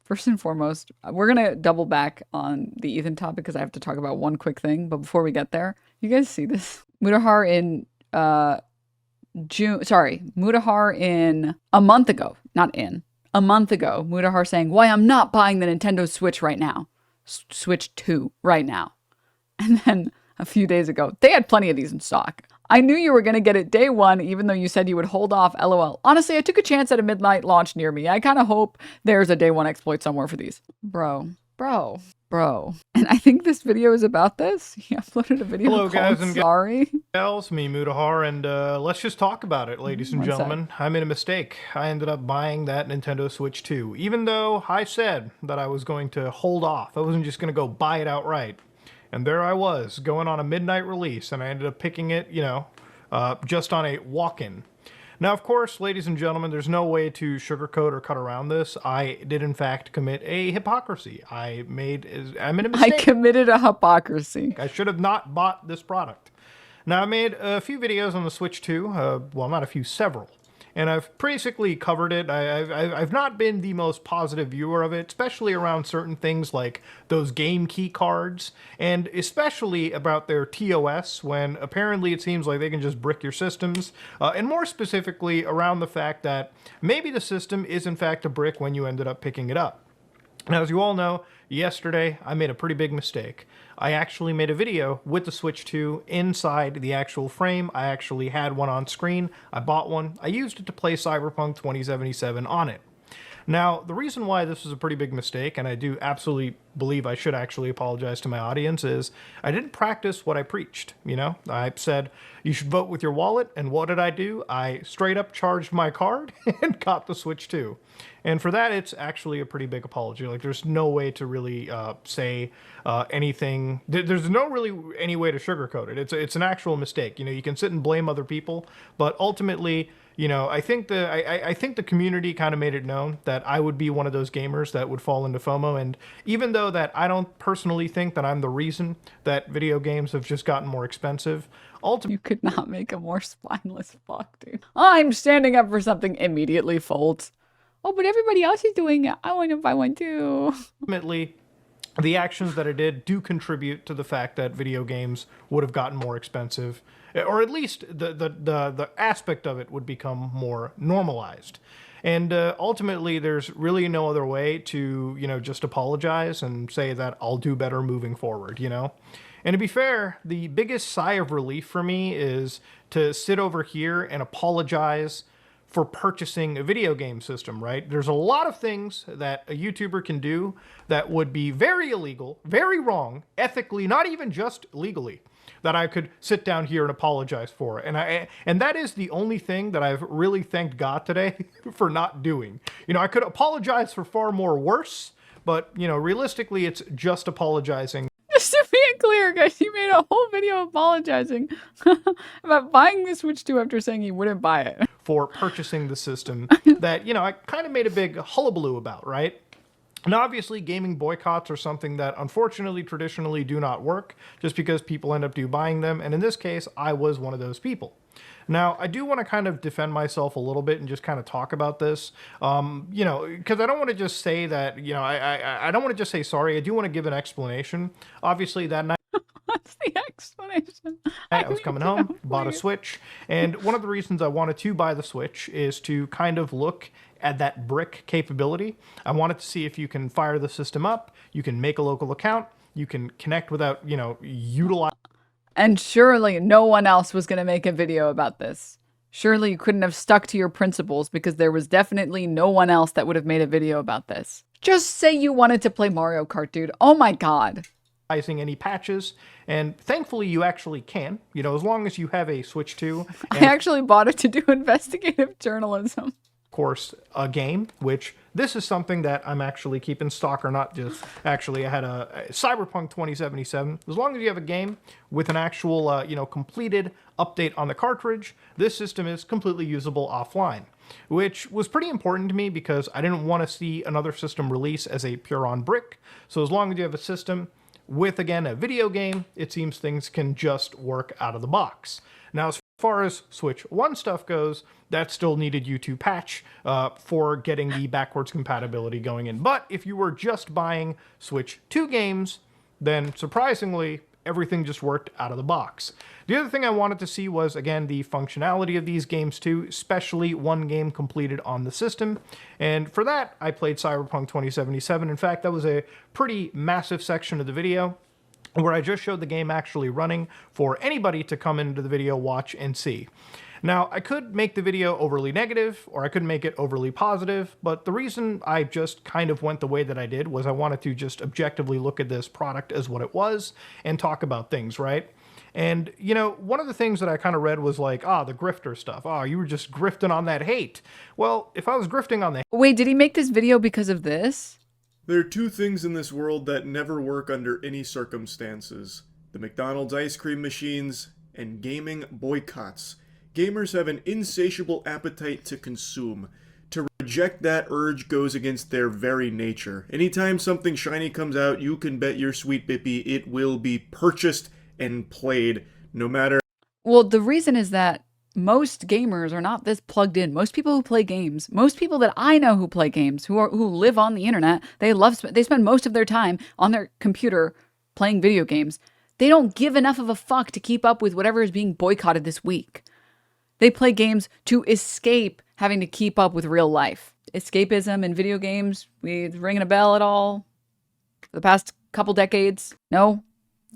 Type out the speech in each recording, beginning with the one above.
First and foremost, we're going to double back on the Ethan topic because I have to talk about one quick thing. But before we get there, you guys see this? Mutahar in Mutahar in a month ago, a month ago, Mutahar saying, why I'm not buying the Nintendo Switch right now. Switch 2 right now. And then a few days ago, they had plenty of these in stock. I knew you were going to get it day one, even though you said you would hold off, LOL. Honestly, I took a chance at a midnight launch near me. I kind of hope there's a day one exploit somewhere for these. Bro. And I think this video is about this. He uploaded a video Hello, called guys and Sorry. Gals, me Mutahar, and let's just talk about it, ladies and gentlemen. I made a mistake. I ended up buying that Nintendo Switch 2, even though I said that I was going to hold off. I wasn't just going to go buy it outright. And there I was, going on a midnight release, and I ended up picking it, just on a walk-in. Now, of course, ladies and gentlemen, there's no way to sugarcoat or cut around this. I did, in fact, commit a hypocrisy. I made a mistake. I committed a hypocrisy. I should have not bought this product. Now, I made a few videos on the Switch 2. Well, not a few, several. And I've basically covered it. I've not been the most positive viewer of it, especially around certain things like those game key cards, and especially about their TOS, when apparently it seems like they can just brick your systems, and more specifically around the fact that maybe the system is in fact a brick when you ended up picking it up. Now, as you all know, yesterday I made a pretty big mistake. I actually made a video with the Switch 2 inside the actual frame. I actually had one on screen. I bought one. I used it to play Cyberpunk 2077 on it. Now, the reason why this was a pretty big mistake, and I do absolutely believe I should actually apologize to my audience, is I didn't practice what I preached, I said, you should vote with your wallet, and what did I do? I straight up charged my card and got the Switch 2. And for that, it's actually a pretty big apology. Like, there's no way to really say anything. There's no really any way to sugarcoat it. It's an actual mistake. You can sit and blame other people, but ultimately, I think the community kind of made it known that I would be one of those gamers that would fall into FOMO. And even though that I don't personally think that I'm the reason that video games have just gotten more expensive, ultimately, you could not make a more spineless fuck, dude. I'm standing up for something, immediately folds. Oh, but everybody else is doing it. I want to buy one too. Ultimately, the actions that I did do contribute to the fact that video games would have gotten more expensive, or at least the aspect of it would become more normalized. And ultimately, there's really no other way to, just apologize and say that I'll do better moving forward, And to be fair, the biggest sigh of relief for me is to sit over here and apologize for purchasing a video game system, right? There's a lot of things that a YouTuber can do that would be very illegal, very wrong, ethically, not even just legally, that I could sit down here and apologize for. And that is the only thing that I've really thanked God today for not doing. I could apologize for far more worse, but, realistically, it's just apologizing. Just to be clear, guys, he made a whole video apologizing about buying the Switch 2 after saying he wouldn't buy it. For purchasing the system that, I kind of made a big hullabaloo about, right? And obviously, gaming boycotts are something that, unfortunately, traditionally do not work, just because people end up buying them, and in this case, I was one of those people. Now, I do want to kind of defend myself a little bit and just kind of talk about this, because I don't want to just say that, I don't want to just say sorry. I do want to give an explanation. Obviously, that night, What's the explanation? I was coming home, bought a Switch, and one of the reasons I wanted to buy the Switch is to kind of look at that brick capability. I wanted to see if you can fire the system up, you can make a local account, you can connect without, utilize. And surely no one else was going to make a video about this. Surely you couldn't have stuck to your principles because there was definitely no one else that would have made a video about this. Just say you wanted to play Mario Kart, dude. Oh my God. Any patches, and thankfully you actually can, as long as you have a Switch 2. I actually bought it to do investigative journalism. Of course, a game, which this is something that I'm actually keeping stock, or not just actually. I had a Cyberpunk 2077. As long as you have a game with an actual, completed update on the cartridge, this system is completely usable offline, which was pretty important to me because I didn't want to see another system release as a pure-on brick. So as long as you have a system with, again, a video game, it seems things can just work out of the box. Now, far as Switch 1 stuff goes, that still needed you to patch for getting the backwards compatibility going in. But if you were just buying Switch 2 games, then surprisingly, everything just worked out of the box. The other thing I wanted to see was, again, the functionality of these games too, especially one game completed on the system. And for that, I played Cyberpunk 2077. In fact, that was a pretty massive section of the video where I just showed the game actually running for anybody to come into the video, watch, and see. Now, I could make the video overly negative, or I could make it overly positive, but the reason I just kind of went the way that I did was I wanted to just objectively look at this product as what it was and talk about things, right? And, you know, one of the things that I kind of read was like, the grifter stuff. You were just grifting on that hate. Well, if I was grifting on the... Wait, did he make this video because of this? There are two things in this world that never work under any circumstances. The McDonald's ice cream machines and gaming boycotts. Gamers have an insatiable appetite to consume. To reject that urge goes against their very nature. Anytime something shiny comes out, you can bet your sweet bippy it will be purchased and played, no matter... Well, the reason is that most gamers are not this plugged in. Most people who play games, most people that I know who play games, who live on the internet, they spend most of their time on their computer playing video games. They don't give enough of a fuck to keep up with whatever is being boycotted this week. They play games to escape having to keep up with real life. Escapism in video games, ringing a bell at all? For the past couple decades? No?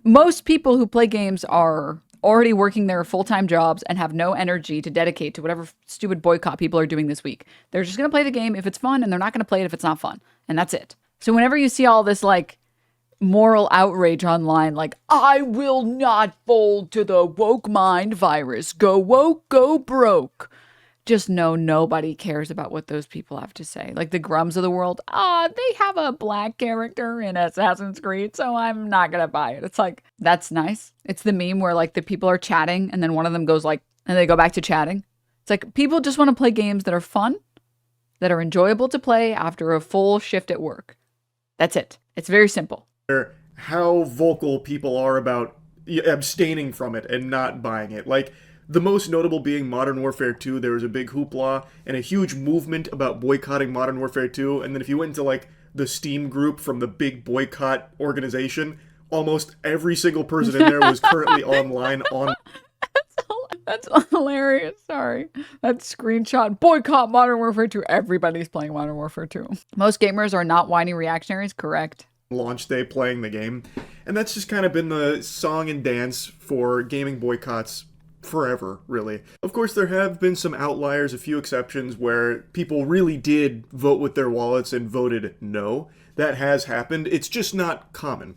Most people who play games are already working their full-time jobs and have no energy to dedicate to whatever stupid boycott people are doing this week. They're just going to play the game if it's fun, and they're not going to play it if it's not fun. And that's it. So whenever you see all this, like, moral outrage online, like, I will not fold to the woke mind virus. Go woke, go broke. Just know nobody cares about what those people have to say. Like the Grums of the world, they have a black character in Assassin's Creed, so I'm not gonna buy it. It's like, that's nice. It's the meme where like the people are chatting and then one of them goes like, and they go back to chatting. It's like, people just want to play games that are fun, that are enjoyable to play after a full shift at work. That's it. It's very simple. How vocal people are about abstaining from it and not buying it. Like, the most notable being Modern Warfare 2, there was a big hoopla and a huge movement about boycotting Modern Warfare 2, and then if you went into, like, the Steam group from the big boycott organization, almost every single person in there was currently online on... That's hilarious, sorry. That screenshot, boycott Modern Warfare 2, everybody's playing Modern Warfare 2. Most gamers are not whiny reactionaries, correct? Launch day playing the game, and that's just kind of been the song and dance for gaming boycotts forever, really. Of course, there have been some outliers, a few exceptions where people really did vote with their wallets and voted no. That has happened. It's just not common.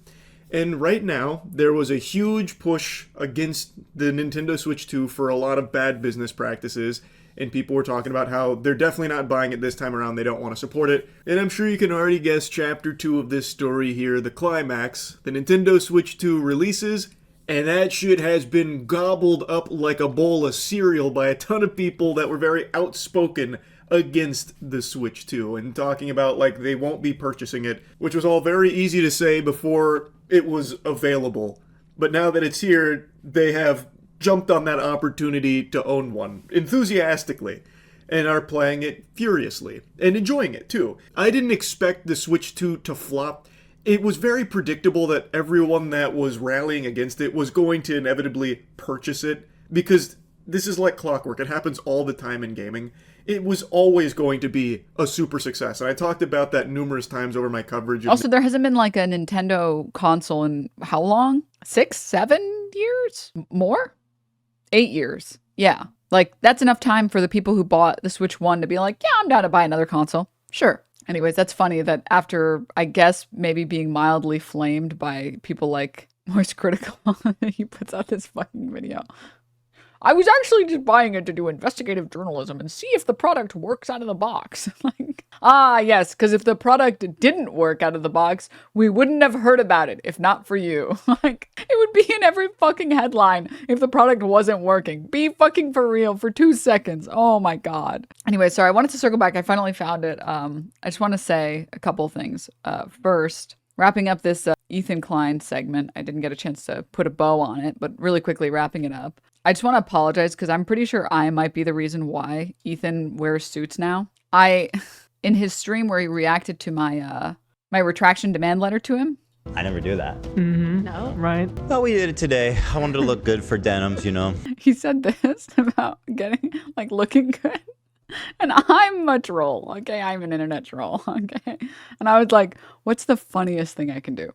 And right now, there was a huge push against the Nintendo Switch 2 for a lot of bad business practices, and people were talking about how they're definitely not buying it this time around, they don't want to support it. And I'm sure you can already guess chapter 2 of this story here, the climax. The Nintendo Switch 2 releases, and that shit has been gobbled up like a bowl of cereal by a ton of people that were very outspoken against the Switch 2 and talking about like they won't be purchasing it, which was all very easy to say before it was available. But now that it's here, they have jumped on that opportunity to own one enthusiastically and are playing it furiously and enjoying it too. I didn't expect the Switch 2 to flop. It was very predictable that everyone that was rallying against it was going to inevitably purchase it because this is like clockwork. It happens all the time in gaming. It was always going to be a super success. And I talked about that numerous times over my coverage. Also, there hasn't been like a Nintendo console in how long? 6, 7 years? More? 8 years. Yeah. Like, that's enough time for the people who bought the Switch 1 to be like, yeah, I'm down to buy another console. Sure. Anyways, that's funny that after, I guess, maybe being mildly flamed by people like Moist Critical, he puts out this fucking video. I was actually just buying it to do investigative journalism and see if the product works out of the box. Like, yes, because if the product didn't work out of the box, we wouldn't have heard about it if not for you. Like, it would be in every fucking headline if the product wasn't working. Be fucking for real for 2 seconds. Oh my God. Anyway, sorry, I wanted to circle back. I finally found it. I just want to say a couple things. First, wrapping up this Ethan Klein segment. I didn't get a chance to put a bow on it, but really quickly wrapping it up. I just want to apologize because I'm pretty sure I might be the reason why Ethan wears suits now. In his stream where he reacted to my my retraction demand letter to him. I never do that. Mm-hmm. No. Right. Well, we did it today. I wanted to look good for Denims, you know. He said this about looking good. And I'm a troll, okay? I'm an internet troll, okay? And I was like, what's the funniest thing I can do?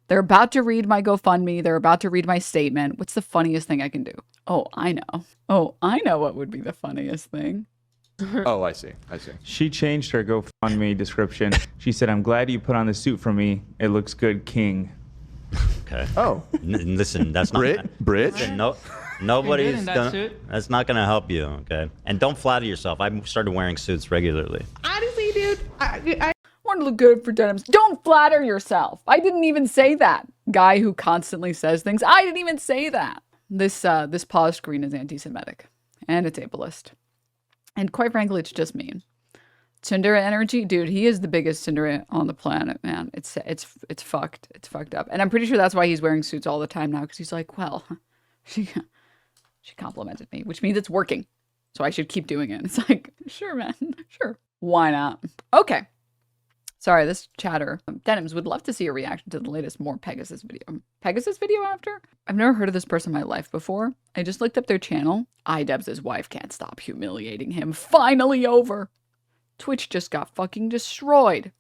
They're about to read my GoFundMe. They're about to read my statement. What's the funniest thing I can do? Oh, I know. Oh, I know what would be the funniest thing. Oh, I see. She changed her GoFundMe description. She said, I'm glad you put on the suit for me. It looks good, King. Okay. Oh. Listen, that's not... Brit? Listen, nobody's gonna... That's not gonna help you, okay? And don't flatter yourself. I started wearing suits regularly. Honestly, dude, I want to look good for Denims. Don't flatter yourself. I didn't even say that. Guy who constantly says things. I didn't even say that. This pause screen is anti-Semitic. And it's ableist. And quite frankly, it's just mean. Tsundere energy, dude, he is the biggest tsundere on the planet, man. It's fucked. It's fucked up. And I'm pretty sure that's why he's wearing suits all the time now, because he's like, well, she complimented me, which means it's working. So I should keep doing it. It's like, sure, man. Sure. Why not? Okay. Sorry, this chatter. Denims would love to see a reaction to the latest More Pegasus video. Pegasus video after? I've never heard of this person in my life before. I just looked up their channel. iDubbbz' wife can't stop humiliating him. Finally over. Twitch just got fucking destroyed.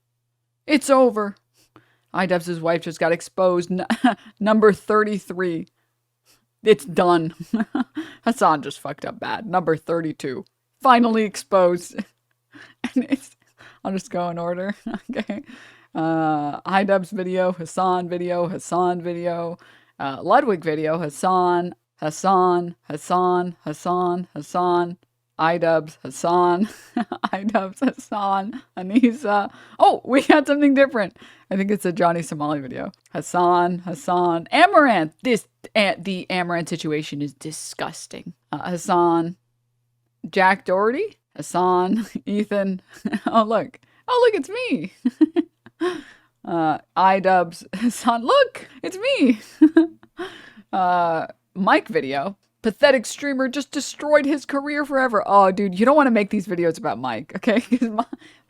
It's over. iDubbbz' wife just got exposed. Number 33. It's done. Hassan just fucked up bad. Number 32. Finally exposed. And it's... I'll just go in order. Okay. iDubbbz video, Hassan video, Hassan video, Ludwig video, Hassan, iDubbbz, Hassan, iDubbbz, Hassan, Anissa. Oh, we got something different. I think it's a Johnny Somali video. Hassan, Amaranth. The Amaranth situation is disgusting. Hassan, Jack Doherty. Hassan, Ethan. Oh, look, it's me. iDubbbz, Hassan, look, it's me. Mike video. Pathetic streamer just destroyed his career forever. Oh, dude, you don't want to make these videos about Mike, okay? Because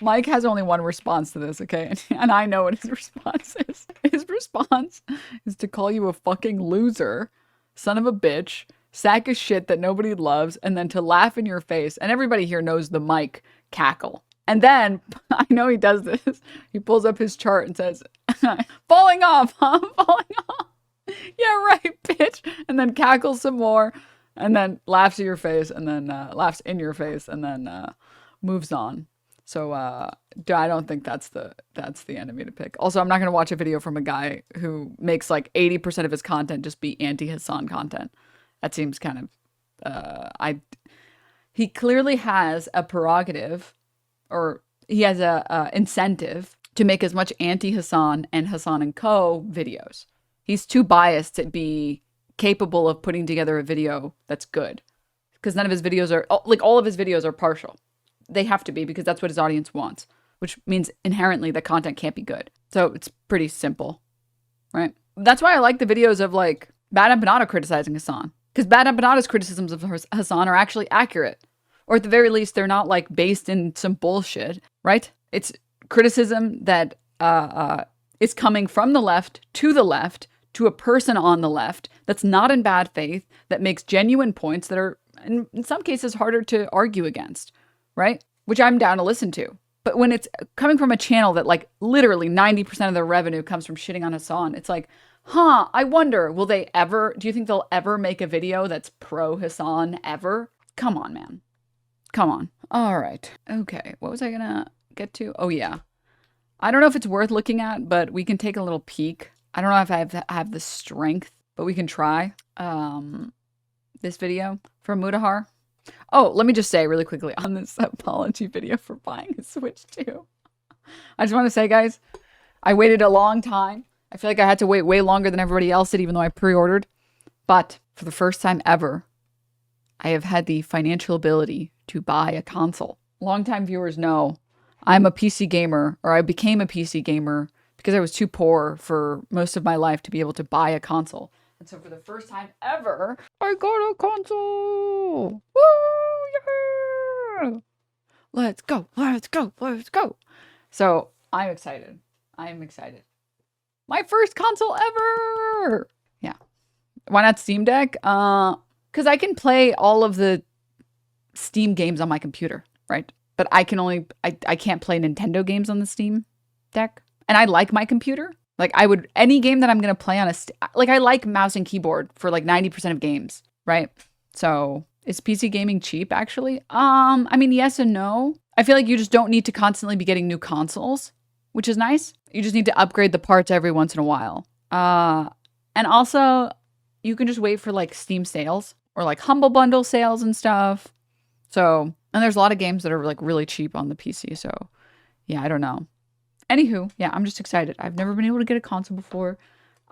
Mike has only one response to this, okay? And I know what his response is. His response is to call you a fucking loser, son of a bitch, sack of shit that nobody loves, and then to laugh in your face. And everybody here knows the Mike cackle. And then, I know he does this, he pulls up his chart and says, falling off, huh? Falling off. Yeah, right, bitch. And then cackles some more, and then laughs at your face, and then laughs in your face, and then moves on. So I don't think that's the enemy to pick. Also, I'm not going to watch a video from a guy who makes like 80% of his content just be anti-Hassan content. That seems kind of, he clearly has a prerogative, or he has a incentive to make as much anti-Hassan and Hassan and Co. videos. He's too biased to be capable of putting together a video that's good. Because none of his videos are, like all of his videos are partial. They have to be because that's what his audience wants. Which means inherently the content can't be good. So it's pretty simple, right? That's why I like the videos of like Bad Empanada criticizing Hassan. Because Bad Empanada's criticisms of Hassan are actually accurate. Or at the very least, they're not like based in some bullshit, right? It's criticism that is coming from the left to a person on the left that's not in bad faith, that makes genuine points that are, in some cases, harder to argue against, right? Which I'm down to listen to. But when it's coming from a channel that like literally 90% of their revenue comes from shitting on Hassan, it's like, I wonder, do you think they'll ever make a video that's pro-Hassan ever? Come on, man. Come on. All right. Okay. What was I gonna get to? Oh, yeah. I don't know if it's worth looking at, but we can take a little peek. I don't know if I have the strength, but we can try. This video from Mutahar. Oh, let me just say really quickly on this apology video for buying a Switch 2. I just want to say, guys, I waited a long time. I feel like I had to wait way longer than everybody else did, even though I pre-ordered. But for the first time ever, I have had the financial ability to buy a console. Longtime viewers know I'm a PC gamer, or I became a PC gamer because I was too poor for most of my life to be able to buy a console. And so for the first time ever, I got a console. Woo! Yeah! Let's go. Let's go. Let's go. So I'm excited. I'm excited. My first console ever. Yeah. Why not Steam Deck? Because I can play all of the Steam games on my computer, right? But I can't play Nintendo games on the Steam Deck. And I like my computer. Like any game that I'm going to play on I like mouse and keyboard for like 90% of games, right? So is PC gaming cheap actually? I mean, yes and no. I feel like you just don't need to constantly be getting new consoles, which is nice. You just need to upgrade the parts every once in a while. And also you can just wait for like Steam sales or like Humble Bundle sales and stuff. So, and there's a lot of games that are like really cheap on the PC. So yeah, I don't know. Anywho, yeah, I'm just excited. I've never been able to get a console before.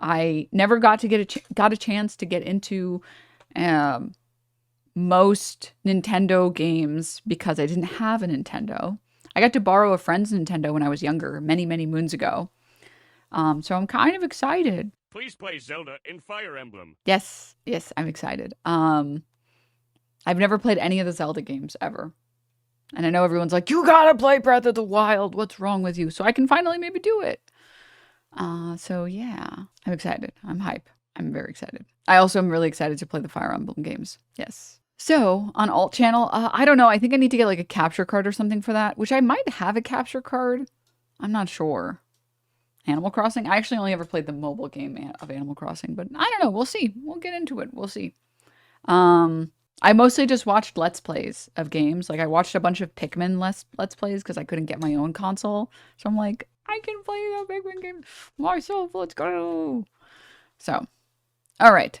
I never got to got a chance to get into most Nintendo games because I didn't have a Nintendo. I got to borrow a friend's Nintendo when I was younger, many, many moons ago. So I'm kind of excited. Please play Zelda in Fire Emblem. Yes, I'm excited. I've never played any of the Zelda games ever. And I know everyone's like, you gotta play Breath of the Wild. What's wrong with you? So I can finally maybe do it. So yeah, I'm excited. I'm hype. I'm very excited. I also am really excited to play the Fire Emblem games. Yes. So on Alt Channel, I don't know. I think I need to get like a capture card or something for that, which I might have a capture card. I'm not sure. Animal Crossing. I actually only ever played the mobile game of Animal Crossing, but I don't know. We'll see. We'll get into it. We'll see. I mostly just watched Let's Plays of games. Like I watched a bunch of Pikmin Let's Plays because I couldn't get my own console. So I'm like, I can play the Pikmin game myself. Let's go. So, all right.